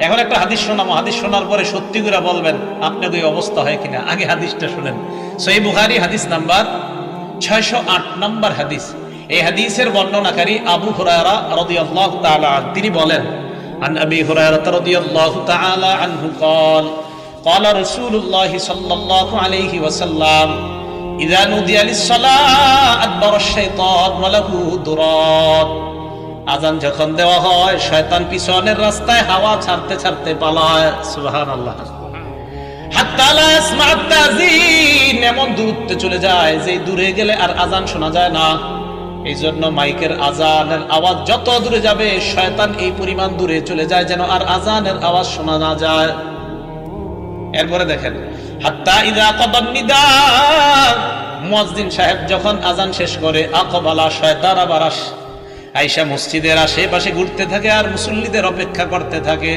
এখন একটা হাদিস শোনাবো, হাদিস শোনার পরে সত্যি করে বলবেন আপনার ওই অবস্থা হয় কিনা। আগে হাদিসটা শুনেন। সহিহ বুখারী হাদিস নাম্বার 608 নম্বর হাদিস। এই হাদিসের বর্ণনাকারী আবু হুরায়রা রাদিয়াল্লাহু তাআলা তিনি বলেন, আন আবি হুরায়রা রাদিয়াল্লাহু তাআলা আনহু قال قال رسول الله صلى الله عليه وسلم إذا نودي للصلاة أدبر الشيطان وله درات। আজান যখন দেওয়া হয় শয়তান পিছনের রাস্তায় হাওয়া ছাড়তে ছাড়তে পালায়। সুবহানাল্লাহ। হাত্তা লা ইয়াসমা'ু তাযীন, এমন দূরত্বে চলে যায় যে দূরে গেলে আর আজান শোনা যায় না। এই জন্য মাইকের আজানের আওয়াজ যত দূরে যাবে শয়তান এই পরিমাণ দূরে চলে যায় যেন আর আজানের আওয়াজ শোনা না যায়। এরপরে দেখেন, হাত্তা ইযা কাদান নিদা, মুয়াজ্জিন সাহেব যখন আজান শেষ করে আকবালা, শয়তান আবার আইসা মসজিদের আশেপাশে ঘুরতে থাকে আর মুসল্লিদের অপেক্ষা করতে থাকে।